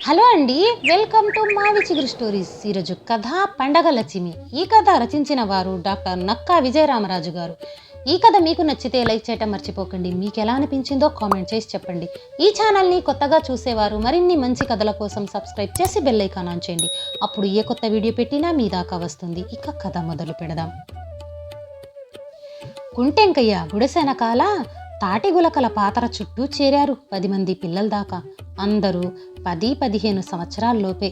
Hello అండి, welcome to మావి చిగురు స్టోరీస్. ఈరోజు కథ పండగ లక్ష్మి. ఈ కథ రచించిన వారు డాక్టర్ నక్కా విజయరామరాజు గారు. ఈ కథ మీకు నచ్చితే లైక్ చేయటం మర్చిపోకండి. మీకు ఎలా అనిపించిందో కామెంట్ చేసి చెప్పండి. ఈ ఛానల్ని కొత్తగా చూసేవారు మరిన్ని మంచి కథల కోసం సబ్స్క్రైబ్ చేసి బెల్ ఐకాన్ ఆన్ చేయండి. అప్పుడు ఏ కొత్త వీడియో పెట్టినా మీ దాకా వస్తుంది. ఇక కథ మొదలు పెడదాం. కుంటెంకయ్య గుడిసెనకాల తాటి గులకల పాతర చుట్టూ చేరారు 10 మంది పిల్లల దాకా. అందరూ 10-15 సంవత్సరాల్లోపే.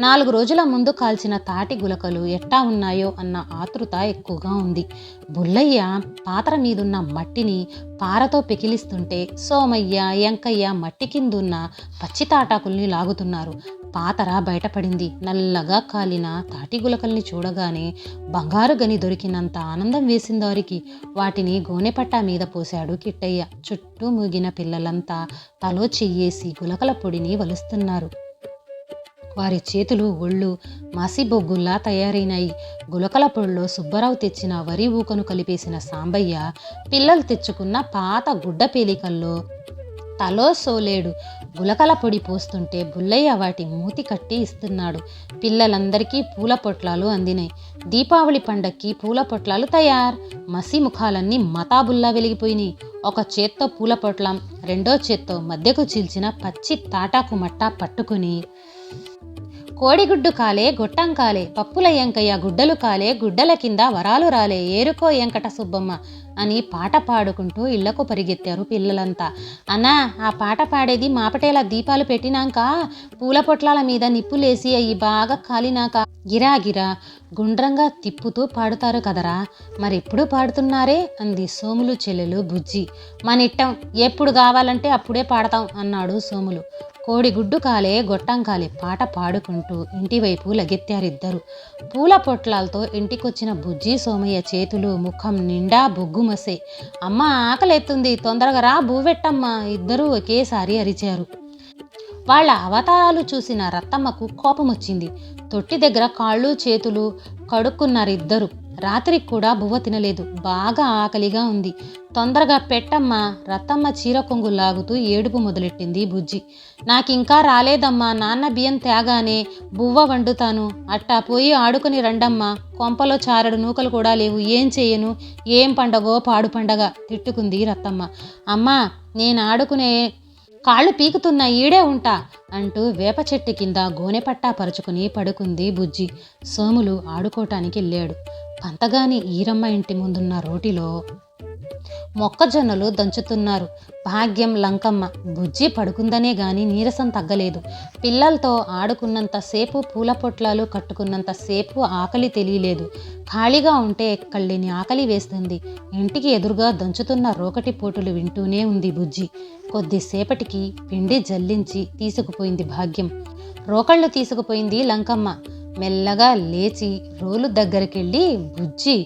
4 రోజుల ముందు కాల్చిన తాటి గులకలు ఎట్టా ఉన్నాయో అన్న ఆతృత ఎక్కువగా ఉంది. బుల్లయ్య పాతర మీదున్న మట్టిని పారతో పెకిలిస్తుంటే సోమయ్య, ఎంకయ్య మట్టి కిందున్న పచ్చి తాటాకుల్ని లాగుతున్నారు. పాతర బయటపడింది. నల్లగా కాలిన తాటి గులకల్ని చూడగానే బంగారు గని దొరికినంత ఆనందం వేసింది వారికి. వాటిని గోనెపట్టా మీద పోశాడు కిట్టయ్య. చుట్టూ మూగిన పిల్లలంతా తలో చెయ్యేసి గులకల పొడిని వలుస్తున్నారు. వారి చేతులు ఒళ్ళు మాసిబొగ్గుల్లా తయారైనాయి. గులకల పొడిలో సుబ్బారావు తెచ్చిన వరి ఊకను కలిపేసిన సాంబయ్య పిల్లలు తెచ్చుకున్న పాత గుడ్డ పేలికల్లో తలో సోలేడు గులకల పొడి పోస్తుంటే బుల్లయ్య వాటి మూతి కట్టి ఇస్తున్నాడు. పిల్లలందరికీ పూల పొట్లాలు అందినాయి. దీపావళి పండక్కి పూల పొట్లాలు తయారు. మసి ముఖాలన్నీ మతాబుల్లా వెలిగిపోయినాయి. ఒక చేత్తో పూల పొట్లం, రెండో చేత్తో మధ్యకు చీల్చిన పచ్చి తాటాకు మట్టా పట్టుకుని కోడిగుడ్డు కాలే గొట్టం కాలే, పప్పుల ఎంకయ్య గుడ్డలు కాలే, గుడ్డల కింద వరాలు రాలే, ఏరుకో ఎంకట సుబ్బమ్మ అని పాట పాడుకుంటూ ఇళ్లకు పరిగెత్తారు పిల్లలంతా. అన్నా, ఆ పాట పాడేది మాపటేలా దీపాలు పెట్టినాక పూల పొట్లాల మీద నిప్పులేసి అవి బాగా కాలినాక గిరాగిరా గుండ్రంగా తిప్పుతూ పాడుతారు కదరా, మరెప్పుడు పాడుతున్నారే అంది సోములు చెల్లెలు బుజ్జి. మనిట్టం, ఎప్పుడు కావాలంటే అప్పుడే పాడతాం అన్నాడు సోములు. కోడిగుడ్డు కాలే గొట్టం కాలే పాట పాడుకుంటూ ఇంటివైపు లగెత్తారిద్దరు. పూల పొట్లాలతో ఇంటికొచ్చిన బుజ్జి సోమయ్య చేతులు ముఖం నిండా బొగ్గుమసే. అమ్మ ఆకలెత్తుంది, తొందరగా రా బూవెట్టమ్మా ఇద్దరూ ఒకేసారి అరిచారు. వాళ్ళ అవతారాలు చూసిన రత్తమ్మకు కోపం వచ్చింది. తొట్టి దగ్గర కాళ్ళు చేతులు కడుక్కున్నారిద్దరు. రాత్రికి కూడా బువ్వ తినలేదు. బాగా ఆకలిగా ఉంది. తొందరగా పెట్టమ్మా. రత్తమ్మ చీర కొంగు లాగుతూ ఏడుపు మొదలెట్టింది బుజ్జి. నాకింకా రాలేదమ్మా, నాన్న బియ్యం తేగానే బువ్వ వండుతాను. అట్టా పోయి ఆడుకుని రండమ్మా. కొంపలో చారడు నూకలు కూడా లేవు, ఏం చేయను? ఏం పండగో పాడు పండగ తిట్టుకుంది రత్తమ్మ. అమ్మా, నేను ఆడుకునే కాళ్ళు పీకుతున్న ఈడే ఉంటా అంటూ వేప చెట్టు కింద గోనెపట్టా పరుచుకుని పడుకుంది బుజ్జి. సోములు ఆడుకోటానికి వెళ్ళాడు. పంతగాని ఈరమ్మ ఇంటి ముందున్న రోటిలో మొక్కజొన్నలు దంచుతున్నారు. భాగ్యం, లంకమ్మ. బుజ్జి పడుకుందనే గాని నీరసం తగ్గలేదు. పిల్లలతో ఆడుకున్నంతసేపు పూల పొట్లాలు కట్టుకున్నంతసేపు ఆకలి తెలియలేదు. ఖాళీగా ఉంటే ఎక్కళ్ళని ఆకలి వేస్తుంది. ఇంటికి ఎదురుగా దంచుతున్న రోకటి పోటులు వింటూనే ఉంది బుజ్జి. కొద్దిసేపటికి పిండి జల్లించి తీసుకుపోయింది భాగ్యం. రోకళ్ళు తీసుకుపోయింది లంకమ్మ. మెల్లగా లేచి రోలు దగ్గరికెళ్ళి బుజ్జి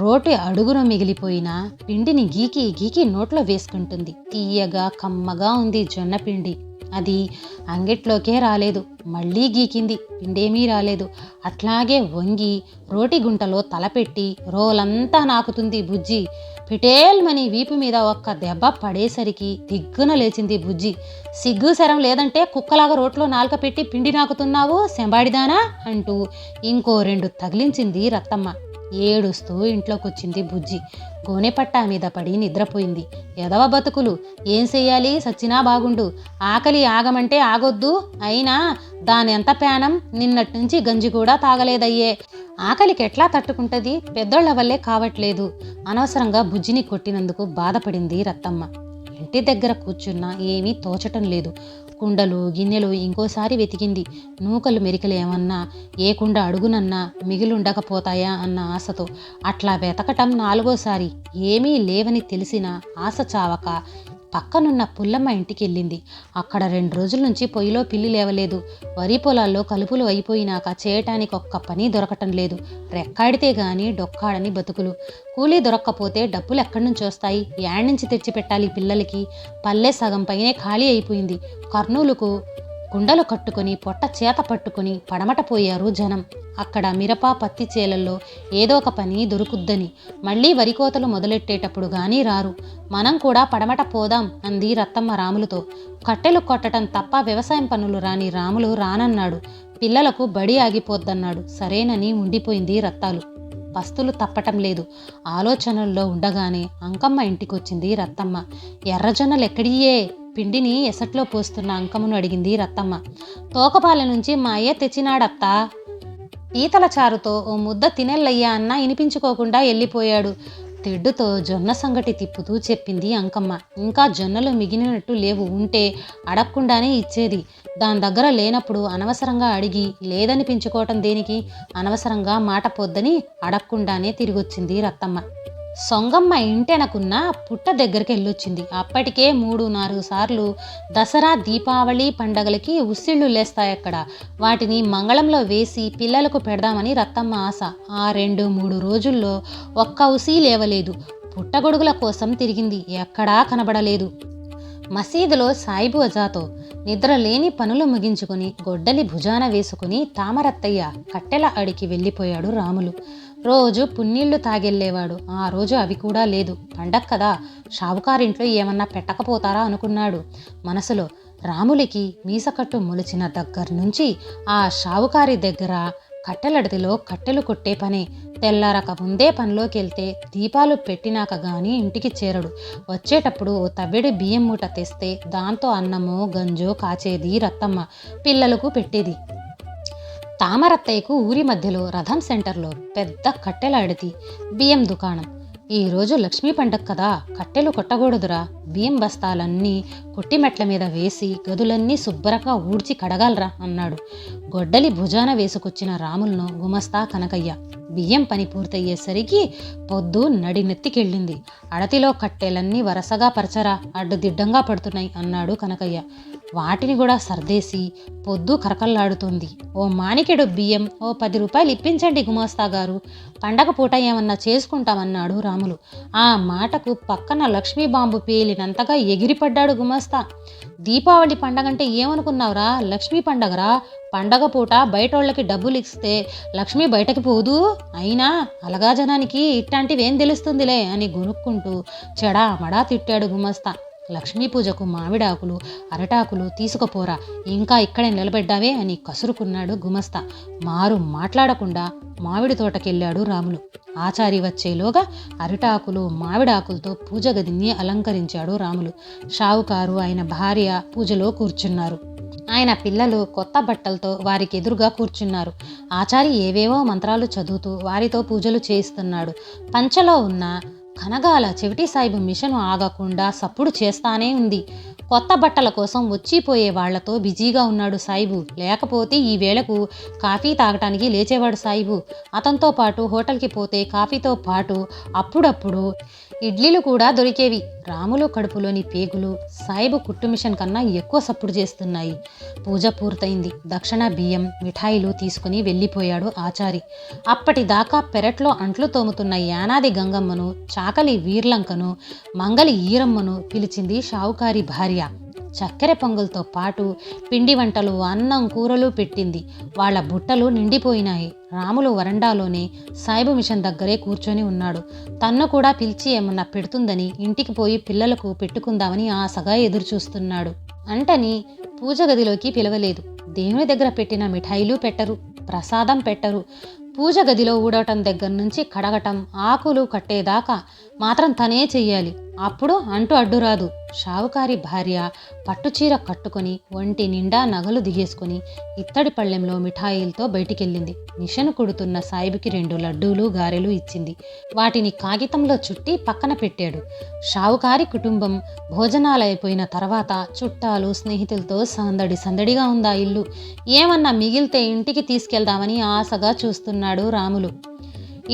రోటి అడుగున మిగిలిపోయిన పిండిని గీకి గీకి నోట్లో వేసుకుంటుంది. తీయగా కమ్మగా ఉంది జొన్న పిండి. అది అంగిట్లోకే రాలేదు. మళ్ళీ గీకింది, పిండేమీ రాలేదు. అట్లాగే వంగి రోటి గుంటలో తలపెట్టి రోలంతా నాకుతుంది బుజ్జి. పిటేల్మని వీపు మీద ఒక్క దెబ్బ పడేసరికి దిగ్గున లేచింది బుజ్జి. సిగ్గు శరం లేదంటే కుక్కలాగా రోట్లో నాలుక పెట్టి పిండి నాకుతున్నావు సెంబాడిదానా అంటూ ఇంకో 2 తగిలించింది రత్తమ్మ. ఏడుస్తూ ఇంట్లోకొచ్చింది బుజ్జి. గోనెపట్టా మీద పడి నిద్రపోయింది. ఎదవ బతుకులు, ఏం చెయ్యాలి? సచ్చినా బాగుండు. ఆకలి ఆగమంటే ఆగొద్దు. అయినా దాని ఎంత పేనం, నిన్నటి నుంచి గంజి కూడా తాగలేదయ్యే. ఆకలికి ఎట్లా తట్టుకుంటుంది? పెద్దోళ్ల వల్లే కావట్లేదు. అనవసరంగా బుజ్జిని కొట్టినందుకు బాధపడింది రత్తమ్మ. ఇంటి దగ్గర కూర్చున్నా ఏమీ తోచటం లేదు. కుండలు గిన్నెలు ఇంకోసారి వెతికింది. నూకలు మెరికలు ఏమన్నా ఏ కుండ అడుగునన్నా మిగిలుండకపోతాయా అన్న ఆశతో. అట్లా వెతకటం 4వసారి. ఏమీ లేవని తెలిసిన ఆశ చావక పక్కనున్న పుల్లమ్మ ఇంటికి వెళ్ళింది. అక్కడ 2 రోజుల నుంచి పొయ్యిలో పిల్లి లేవలేదు. వరి పొలాల్లో కలుపులు అయిపోయినాక చేయటానికి ఒక్క పని దొరకటం లేదు. రెక్కాడితే గాని డొక్కాడని బతుకులు. కూలీ దొరక్కపోతే డబ్బులు ఎక్కడి నుంచి వస్తాయి? యాడ్ నుంచి తెచ్చిపెట్టాలి పిల్లలకి? పల్లె సగం పైనే ఖాళీ అయిపోయింది. కర్నూలుకు కుండలు కట్టుకుని పొట్ట చేత పట్టుకుని పడమట పోయారు జనం. అక్కడ మిరప పత్తి చేలల్లో ఏదో ఒక పని దొరుకుద్దని, మళ్ళీ వరికోతలు మొదలెట్టేటప్పుడు గానీ రారు. మనం కూడా పడమట పోదాం అంది రత్తమ్మ రాములుతో. కట్టెలు కొట్టడం తప్ప వ్యవసాయం పనులు రాని రాములు రానన్నాడు. పిల్లలకు బడి ఆగిపోద్దన్నాడు. సరేనని ఉండిపోయింది రత్తాలు. పస్తులు తప్పటం లేదు. ఆలోచనల్లో ఉండగానే అంకమ్మ ఇంటికొచ్చింది రత్తమ్మ. ఎర్రజొన్నలు ఎక్కడియే? పిండిని ఎసట్లో పోస్తున్న అంకమ్మను అడిగింది రత్తమ్మ. తోకపాలె నుంచి మా అయ్య తెచ్చినాడత్తా. పీతల చారుతో ఓ ముద్ద తినెల్లయ్యా అన్నా వినిపించుకోకుండా వెళ్ళిపోయాడు. తెడ్డుతో జొన్న సంగటి తిప్పుతూ చెప్పింది అంకమ్మ. ఇంకా జొన్నలు మిగిలినట్టు లేవు, ఉంటే అడగకుండానే ఇచ్చేది. దాని దగ్గర లేనప్పుడు అనవసరంగా అడిగి లేదనిపించుకోవటం దేనికి? అనవసరంగా మాట పొద్దని అడగకుండానే తిరిగొచ్చింది రత్తమ్మ. సొంగమ్మ ఇంటెనకున్న పుట్ట దగ్గరికి వెళ్ళొచ్చింది. అప్పటికే 3-4 సార్లు దసరా దీపావళి పండగలకి ఉసిళ్ళు లేస్తాయక్కడ. వాటిని మంగళంలో వేసి పిల్లలకు పెడదామని రత్తమ్మ ఆశ. ఆ 2-3 రోజుల్లో ఒక్క ఉసి లేవలేదు. పుట్టగొడుగుల కోసం తిరిగింది, ఎక్కడా కనబడలేదు. మసీదులో సాయిబు అజాతో నిద్రలేని పనులు ముగించుకుని గొడ్డలి భుజాన వేసుకుని తామరత్తయ్య కట్టెల అడికి వెళ్ళిపోయాడు రాములు. రోజు పున్నీళ్లు తాగెళ్ళేవాడు. ఆ రోజు అవి కూడా లేదు. పండగ కదా, షావుకారింట్లో ఏమన్నా పెట్టకపోతారా అనుకున్నాడు మనసులో. రాములికి మీసకట్టు మొలిచిన దగ్గర నుంచి ఆ షావుకారి దగ్గర కట్టెలడిలో కట్టెలు కొట్టే పనే. తెల్లారక ముందే పనిలోకి వెళ్తే దీపాలు పెట్టినాక గాని ఇంటికి చేరడు. వచ్చేటప్పుడు ఓ తవ్వెడు బియ్యం మూట తెస్తే దాంతో అన్నమో గంజో కాచేది రత్తమ్మ, పిల్లలకు పెట్టేది. తామరత్తయ్యకు ఊరి మధ్యలో రథం సెంటర్లో పెద్ద కట్టెల అడితి బియ్యం దుకాణం. ఈరోజు లక్ష్మీ పండగ కదా, కట్టెలు కొట్టకూడదురా. బియ్యం బస్తాలన్నీ కొట్టిమెట్ల మీద వేసి గదులన్నీ శుభ్రంగా ఊడ్చి కడగాలరా అన్నాడు. గొడ్డలి భుజాన వేసుకొచ్చిన రాములను గుమస్తా కనకయ్య. బియ్యం పని పూర్తయ్యేసరికి పొద్దు నడినెత్తికెళ్ళింది. అడతిలో కట్టెలన్నీ వరసగా పరచరా, అడ్డుదిడ్డంగా పడుతున్నాయి అన్నాడు కనకయ్య. వాటిని కూడా సర్దేసి పొద్దు కరకల్లాడుతోంది. ఓ మానికెడు బియ్యం ఓ 10 రూపాయలు ఇప్పించండి గుమాస్తా గారు, పండగ పూట ఏమన్నా చేసుకుంటామన్నాడు రాములు. ఆ మాటకు పక్కన లక్ష్మీ బాంబు పేలినంతగా ఎగిరిపడ్డాడు గుమాస్తా. దీపావళి పండగంటే ఏమనుకున్నావురా? లక్ష్మీ పండగరా. పండగ పూట బయటోళ్ళకి డబ్బులు ఇస్తే లక్ష్మి బయటకి పోదు. అయినా అలగా జనానికి ఇట్లాంటివేం తెలుస్తుందిలే అని గొనుక్కుంటూ చెడా మడా తిట్టాడు గుమస్తా. లక్ష్మీ పూజకు మామిడాకులు అరటాకులు తీసుకుపోరా, ఇంకా ఇక్కడే నిలబెడ్డావే అని కసురుకున్నాడు గుమస్తా. మారు మాట్లాడకుండా మామిడి తోటకెళ్ళాడు రాములు. ఆచారి వచ్చేలోగా అరిటాకులు మామిడాకులతో పూజ గదిని అలంకరించాడు రాములు. షావుకారు ఆయన భార్య పూజలో కూర్చున్నారు. ఆయన పిల్లలు కొత్త బట్టలతో వారికి ఎదురుగా కూర్చున్నారు. ఆచారి ఏవేవో మంత్రాలు చదువుతూ వారితో పూజలు చేయిస్తున్నాడు. పంచలో ఉన్న కనగాల చెవిటి సాయిబు మిషను ఆగకుండా సప్పుడు చేస్తానే ఉంది. కొత్త బట్టల కోసం వచ్చిపోయే వాళ్లతో బిజీగా ఉన్నాడు సాయిబు. లేకపోతే ఈ వేళకు కాఫీ తాగటానికి లేచేవాడు సాయిబు. అతనితో పాటు హోటల్కి పోతే కాఫీతో పాటు అప్పుడప్పుడు ఇడ్లీలు కూడా దొరికేవి. రాములు కడుపులోని పేగులు సాయిబు కుట్టు మిషన్ కన్నా ఎక్కువ సప్పుడు చేస్తున్నాయి. పూజ పూర్తయింది. దక్షిణ బియ్యం మిఠాయిలు తీసుకుని వెళ్ళిపోయాడు ఆచారి. అప్పటిదాకా పెరట్లో అంట్లు తోముతున్న యానాది గంగమ్మను, చాకలి వీర్లంకను, మంగలి ఈరమ్మను పిలిచింది షావుకారి భార్య. చక్కెర పొంగల్తో పాటు పిండి వంటలు, అన్నం, కూరలు పెట్టింది. వాళ్ళ బుట్టలు నిండిపోయినాయి. రాములు వరండాలోనే సాయిబు మిషన్ దగ్గరే కూర్చొని ఉన్నాడు. తన్ను కూడా పిలిచి ఏమన్నా పెడుతుందని ఇంటికి పోయి పిల్లలకు పెట్టుకుందామని ఆశగా ఎదురుచూస్తున్నాడు. అంటని పూజ గదిలోకి పిలవలేదు. దేవుని దగ్గర పెట్టిన మిఠాయిలు పెట్టరు, ప్రసాదం పెట్టరు. పూజ గదిలో ఊడటం దగ్గర నుంచి కడగటం, ఆకులు కట్టేదాకా మాత్రం తనే చెయ్యాలి. అప్పుడు అంటూ అడ్డురాదు. షావుకారి భార్య పట్టుచీర కట్టుకొని ఒంటి నిండా నగలు దిగేసుకుని ఇత్తడి పళ్ళెంలో మిఠాయిలతో బయటికెళ్ళింది. మిషన్ కుడుతున్న సాయిబుకి 2 లడ్డూలు గారెలు ఇచ్చింది. వాటిని కాగితంలో చుట్టి పక్కన పెట్టాడు. షావుకారి కుటుంబం భోజనాలైపోయిన తర్వాత చుట్టాలు స్నేహితులతో సందడిగా ఉందా ఇల్లు. ఏమన్నా మిగిలితే ఇంటికి తీసుకెళ్దామని ఆశగా చూస్తున్నాడు రాములు.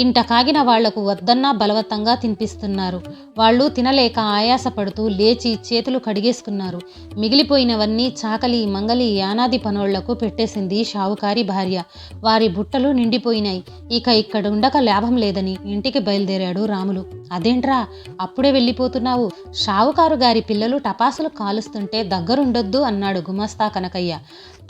ఇంట కాగిన వాళ్లకు వద్దన్నా బలవత్తంగా తినిపిస్తున్నారు. వాళ్ళు తినలేక ఆయాసపడుతూ లేచి చేతులు కడిగేసుకున్నారు. మిగిలిపోయినవన్నీ చాకలి మంగలి యానాది పనోళ్లకు పెట్టేసింది షావుకారి భార్య. వారి బుట్టలు నిండిపోయినాయి. ఇక ఇక్కడుండక లాభం లేదని ఇంటికి బయలుదేరాడు రాములు. అదేంట్రా అప్పుడే వెళ్ళిపోతున్నావు? షావుకారు గారి పిల్లలు టపాసులు కాలుస్తుంటే దగ్గరుండొద్దు అన్నాడు గుమస్తా కనకయ్య.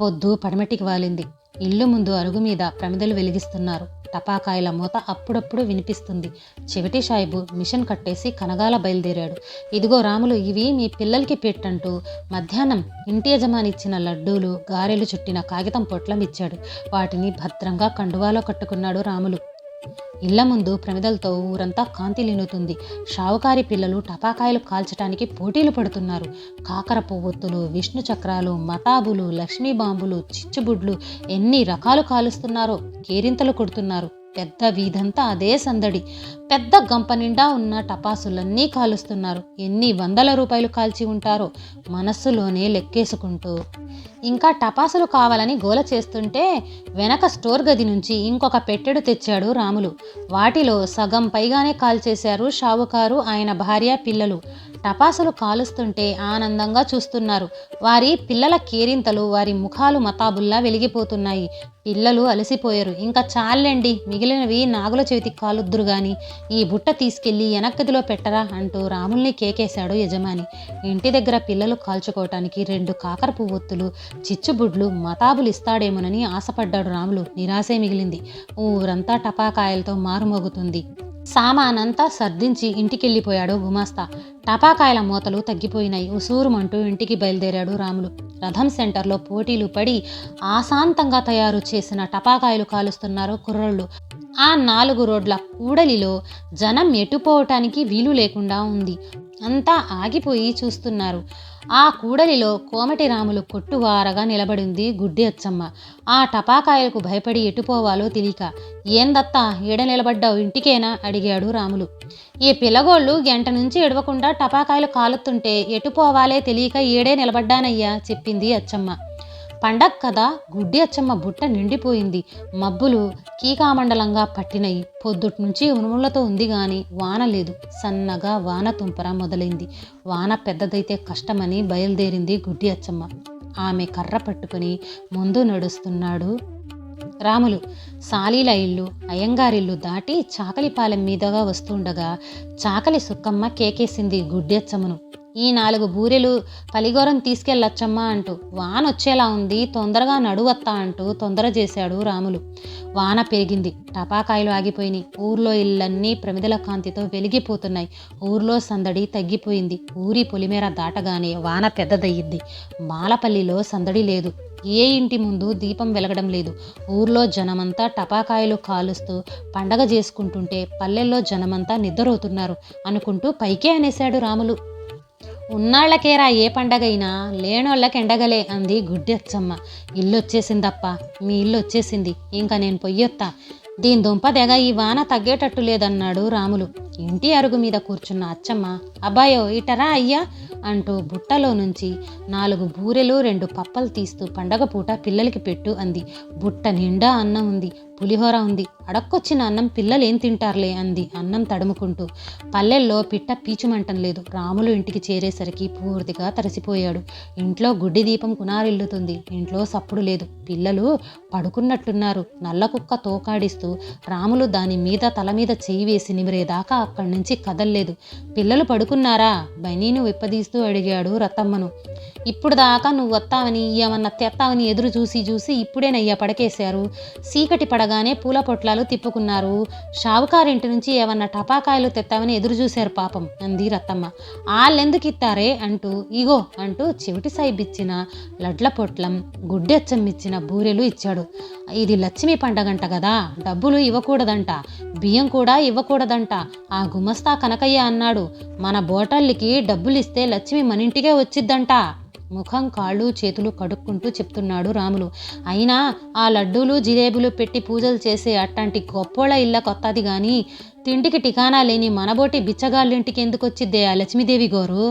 పొద్దు పడమటికి వాలింది. ఇల్లు ముందు అరుగు మీద ప్రమిదలు వెలిగిస్తున్నారు. టపాకాయల మూత అప్పుడప్పుడు వినిపిస్తుంది. చెవిటి సాయిబు మిషన్ కట్టేసి కనగాల బయలుదేరాడు. ఇదిగో రాములు, ఇవి మీ పిల్లలకి పెట్టంటూ మధ్యాహ్నం ఇంటి యజమాని ఇచ్చిన లడ్డూలు గారెలు చుట్టిన కాగితం పొట్లం ఇచ్చాడు. వాటిని భద్రంగా కండువాలో కట్టుకున్నాడు రాములు. ఇళ్ల ముందు ప్రమిదలతో ఊరంతా కాంతి లీనుతుంది. షావుకారి పిల్లలు టపాకాయలు కాల్చటానికి పోటీలు పడుతున్నారు. కాకర పువ్వొత్తులు, విష్ణు చక్రాలు, మతాబులు, లక్ష్మీ బాంబులు, చిచ్చుబుడ్లు ఎన్ని రకాలు కాలుస్తున్నారో. కేరింతలు కొడుతున్నారు. పెద్ద వీధంతా అదే సందడి. పెద్ద గంప నిండా ఉన్న టపాసులన్నీ కాలుస్తున్నారు. ఎన్ని వందల రూపాయలు కాల్చి ఉంటారో మనస్సులోనే లెక్కేసుకుంటూ. ఇంకా టపాసులు కావాలని గోల చేస్తుంటే వెనక స్టోర్ గది నుంచి ఇంకొక పెట్టెడు తెచ్చాడు రాములు. వాటిలో సగం పైగానే కాల్చేశారు షావుకారు, ఆయన భార్య, పిల్లలు. టపాసులు కాలుస్తుంటే ఆనందంగా చూస్తున్నారు. వారి పిల్లల కేరింతలు వారి ముఖాలు మతాబుల్లా వెలిగిపోతున్నాయి. పిల్లలు అలసిపోయారు. ఇంకా చాలండి, మిగిలినవి నాగుల చెవితికి కాలుద్దురు గాని ఈ బుట్ట తీసుకెళ్లి వెనక్కదిలో పెట్టరా అంటూ రాముల్ని కేకేశాడు యజమాని. ఇంటి దగ్గర పిల్లలు కాల్చుకోవటానికి 2 కాకర పువ్వొత్తులు, చిచ్చుబుడ్లు, మతాబులు ఇస్తాడేమోనని ఆశపడ్డాడు రాములు. నిరాశే మిగిలింది. ఊరంతా టపాకాయలతో మారుమోగుతుంది. సామానంతా సర్దించి ఇంటికెళ్ళిపోయాడు గుమాస్తా. టపాకాయల మూతలు తగ్గిపోయినాయి. ఉసూరుమంటూ ఇంటికి బయలుదేరాడు రాములు. రథం సెంటర్లో పోటీలు పడి ఆశాంతంగా తయారు చేసిన టపాకాయలు కాలుస్తున్నారు కుర్రోళ్ళు. ఆ 4 రోడ్ల కూడలిలో జనం ఎటుపోవటానికి వీలు లేకుండా ఉంది. అంతా ఆగిపోయి చూస్తున్నారు. ఆ కూడలిలో కోమటి రాములు కొట్టువారగా నిలబడింది గుడ్డి అచ్చమ్మ. ఆ టపాకాయలకు భయపడి ఎటుపోవాలో తెలియక, ఏందత్తా ఈడ నిలబడ్డావు, ఇంటికేనా అడిగాడు రాములు. ఈ పిల్లగోళ్ళు గంట నుంచి ఎడవకుండా టపాకాయలు కాలుతుంటే ఎటుపోవాలే తెలియక ఈడే నిలబడ్డానయ్యా చెప్పింది అచ్చమ్మ. పండగ కదా, గుడ్డి అచ్చమ్మ బుట్ట నిండిపోయింది. మబ్బులు కీకామండలంగా పట్టినయి. పొద్దుట్నుంచి ఉనుములతో ఉంది గాని వాన లేదు. సన్నగా వాన తుంపర మొదలైంది. వాన పెద్దదైతే కష్టమని బయలుదేరింది గుడ్డి అచ్చమ్మ. ఆమె కర్ర పట్టుకుని ముందు నడుస్తున్నాడు రాములు. సాలీల ఇల్లు, అయ్యంగారిల్లు దాటి చాకలిపాలెం మీదుగా వస్తుండగా చాకలి సుక్కమ్మ కేకేసింది గుడ్డి అచ్చమ్మను. ఈ 4 బూరెలు పలిగోరం తీసుకెళ్ళొచ్చమ్మా అంటూ. వానొచ్చేలా ఉంది, తొందరగా నడువత్తా అంటూ తొందర చేశాడు రాములు. వాన పెరిగింది. టపాకాయలు ఆగిపోయినాయి. ఊర్లో ఇళ్ళన్నీ ప్రమిదల కాంతితో వెలిగిపోతున్నాయి. ఊర్లో సందడి తగ్గిపోయింది. ఊరి పొలిమేర దాటగానే వాన పెద్దదయ్యింది. మాలపల్లిలో సందడి లేదు. ఏ ఇంటి ముందు దీపం వెలగడం లేదు. ఊర్లో జనమంతా టపాకాయలు కాలుస్తూ పండగ చేసుకుంటుంటే పల్లెల్లో జనమంతా నిద్రపోతున్నారు అనుకుంటూ పైకే అనేశాడు రాములు. ఉన్నాళ్లకేరా ఏ పండగైనా, లేనోళ్ళకి ఎండగలే అంది గుడ్డి అచ్చమ్మ. ఇల్లొచ్చేసిందప్ప, మీ ఇల్లు వచ్చేసింది, ఇంకా నేను పొయ్యొత్తా. దీని దుంపదెగ ఈ వాన తగ్గేటట్టు లేదన్నాడు రాములు. ఇంటి అరుగు మీద కూర్చున్న అచ్చమ్మ, అబ్బాయో ఇటరా అయ్యా అంటూ బుట్టలో నుంచి 4 బూరెలు 2 పప్పలు తీస్తూ పండగ పూట పిల్లలకి పెట్టు అంది. బుట్ట నిండా అన్నం ఉంది, పులిహోర ఉంది. అడక్కొచ్చిన అన్నం పిల్లలేం తింటారులే అంది అన్నం తడుముకుంటూ. పల్లెల్లో పిట్ట పీచుమంటం లేదు. రాములు ఇంటికి చేరేసరికి పూర్తిగా తడిసిపోయాడు. ఇంట్లో గుడ్డి దీపం కునారిల్లుతుంది. ఇంట్లో సప్పుడు లేదు. పిల్లలు పడుకున్నట్టున్నారు. నల్ల కుక్క తోకాడిస్తూ రాములు దాని మీద తల మీద చేయి వేసి నిమిరేదాకా అక్కడి నుంచి కదల్లేదు. పిల్లలు పడుకున్నారా బనీను విప్పదీస్తూ అడిగాడు రతమ్మను. ఇప్పుడు దాకా నువ్వు వస్తావని ఏమన్నా తెత్తావని ఎదురు చూసి ఇప్పుడేనయ్యా పడకేశారు. చీకటి పడగానే పూల పొట్లాలు తిప్పుకున్నారు. షావుకారింటి నుంచి ఏమన్నా టపాకాయలు తెత్తావని ఎదురు చూశారు పాపం అంది రతమ్మ. ఆళ్ళెందుకు ఇత్తారే అంటూ ఇగో అంటూ చెవిటి సాయిబిచ్చిన లడ్ల పొట్లం, గుడ్డి అచ్చమ్మిచ్చిన బూరెలు ఇచ్చాడు. ఇది లక్ష్మీ పండగంట కదా, డబ్బులు ఇవ్వకూడదంట, బియ్యం కూడా ఇవ్వకూడదంట. ఆ గుమస్తా కనకయ్య అన్నాడు, మన బోటల్లికి డబ్బులిస్తే లక్ష్మి మనింటికే వచ్చిద్దంట. ముఖం కాళ్ళు చేతులు కడుక్కుంటూ చెప్తున్నాడు రాములు. అయినా ఆ లడ్డూలు జిలేబులు పెట్టి పూజలు చేసే అట్లాంటి గొప్పోళ్ళ ఇళ్ళ కొత్తది గాని తిండికి టికానా లేని మనబోటి బిచ్చగాళ్ళింటికి ఎందుకు వచ్చిద్దే ఆ లక్ష్మీదేవి గోరు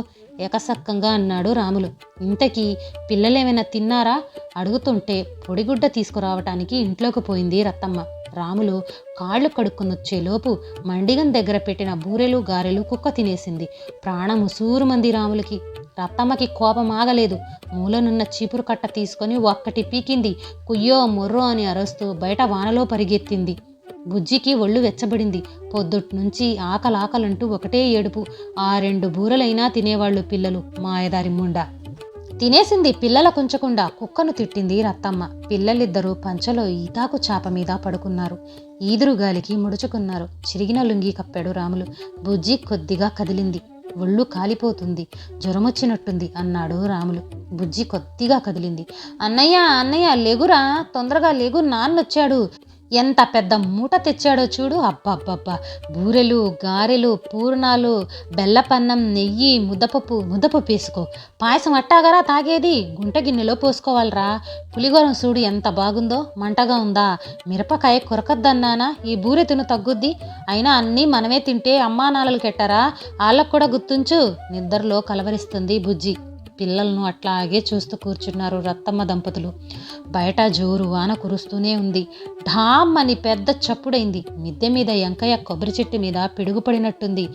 ఏకసక్కంగా అన్నాడు రాములు. ఇంతకీ పిల్లలేమైనా తిన్నారా అడుగుతుంటే పొడిగుడ్డ తీసుకురావటానికి ఇంట్లోకి పోయింది రత్తమ్మ. రాములు కాళ్ళు కడుక్కునొచ్చేలోపు మండిగం దగ్గర పెట్టిన బూరెలు గారెలు కుక్క తినేసింది. ప్రాణం ఉసూరుమంది రాములకి. రత్తమ్మకి కోపం ఆగలేదు. మూలనున్న చీపురు కట్ట తీసుకొని ఒక్కటి పీకింది. కుయ్యో మొర్రో అని అరుస్తూ బయట వానలో పరిగెత్తింది. బుజ్జికి ఒళ్ళు వెచ్చబడింది. పొద్దుట్నుంచి ఆకలాకలంటూ ఒకటే ఏడుపు. ఆ 2 బూరలైనా తినేవాళ్ళు పిల్లలు. మాయదారి ముండా తినేసింది పిల్లల కుంచకుండా. కుక్కను తిట్టింది రత్తమ్మ. పిల్లలిద్దరూ పంచలో ఈతాకు చాప మీద పడుకున్నారు. ఈదురుగాలికి ముడుచుకున్నారు. చిరిగిన లుంగి కప్పాడు రాములు. బుజ్జి కొద్దిగా కదిలింది. ఒళ్ళు కాలిపోతుంది, జ్వరమొచ్చినట్టుంది అన్నాడు రాములు. బుజ్జి కొద్దిగా కదిలింది. అన్నయ్య అన్నయ్య లేగురా, తొందరగా లేగు, నాన్నొచ్చాడు. ఎంత పెద్ద మూట తెచ్చాడో చూడు. అబ్బబ్బబ్బా, బూరెలు గారెలు పూర్ణాలు బెల్లపన్నం నెయ్యి ముద్దపప్పు వేసుకో. పాయసం అట్టాగరా తాగేది? గుంట గిన్నెలో పోసుకోవాలరా. పులిగోరం చూడు ఎంత బాగుందో. మంటగా ఉందా? మిరపకాయ కొరకద్దన్నానా? ఈ బూరె తిను తగ్గుద్ది. అయినా అన్నీ మనమే తింటే అమ్మా నాన్నలు కెట్టారా? వాళ్ళకు కూడా గుర్తుంచు. నిద్రలో కలవరిస్తుంది బుజ్జి. పిల్లలను అట్లాగే చూస్తూ కూర్చున్నారు రత్తమ్మ దంపతులు. బయట జోరు వాన కురుస్తూనే ఉంది. ఢామ్ అని పెద్ద చప్పుడైంది. మిద్దె మీద ఎంకయ్య కొబ్బరి చెట్టు మీద పిడుగుపడినట్టుంది.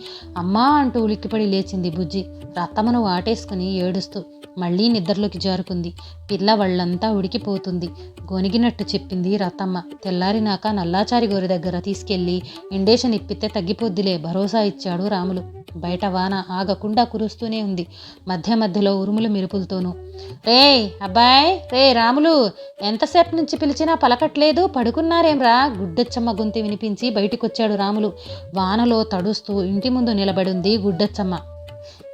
అమ్మా అంటూ ఉలిక్కిపడి లేచింది బుజ్జి, రత్తమ్మను వాటేసుకుని ఏడుస్తూ. మళ్ళీ నిద్రలోకి జారుకుంది. పిల్ల వాళ్ళంతా ఉడికిపోతుంది. గొనిగినట్టు చెప్పింది రత్తమ్మ. తెల్లారినాక నల్లాచారి గోరి దగ్గర తీసుకెళ్ళి ఇండేషన్ ఇప్పితే తగ్గిపోద్దిలే భరోసా ఇచ్చాడు రాములు. బయట వాన ఆగకుండా కురుస్తూనే ఉంది. మధ్య మధ్యలో ఉరుములు మెరుపులతోనూ. రే అబ్బాయ్, రే రాములు, ఎంతసేపు నుంచి పిలిచినా పలకట్లేదు, పడుకున్నారేంరా? గుడ్డచ్చమ్మ గొంతు వినిపించి బయటికొచ్చాడు రాములు. వానలో తడుస్తూ ఇంటి ముందు నిలబడింది గుడ్డచ్చమ్మ.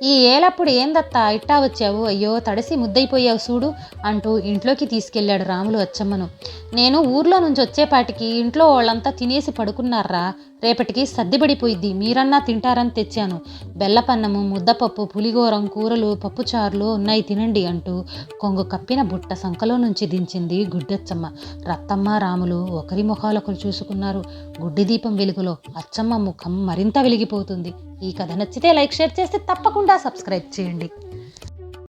ఈ ఏలప్పుడు ఏందత్తా ఇట్టా వచ్చావు? అయ్యో తడిసి ముద్దయిపోయావు చూడు అంటూ ఇంట్లోకి తీసుకెళ్లాడు రాములు అచ్చమ్మను. నేను ఊర్లో నుంచి వచ్చేపాటికి ఇంట్లో వాళ్ళంతా తినేసి పడుకున్నారా. రేపటికి సర్దిబడిపోయిద్ది, మీరన్నా తింటారని తెచ్చాను. బెల్లపన్నము ముద్దపప్పు పులిగోరం కూరలు పప్పుచారులు ఉన్నాయి, తినండి అంటూ కొంగు కప్పిన బుట్ట సంకలో నుంచి దించింది గుడ్డచ్చమ్మ. రత్తమ్మ రాములు ఒకరి ముఖాలొకరు చూసుకున్నారు. గుడ్డి దీపం వెలుగులో అచ్చమ్మ ముఖం మరింత వెలిగిపోతుంది. ఈ కథ నచ్చితే లైక్ షేర్ చేస్తే తప్పకుండా సబ్స్క్రైబ్ చేయండి.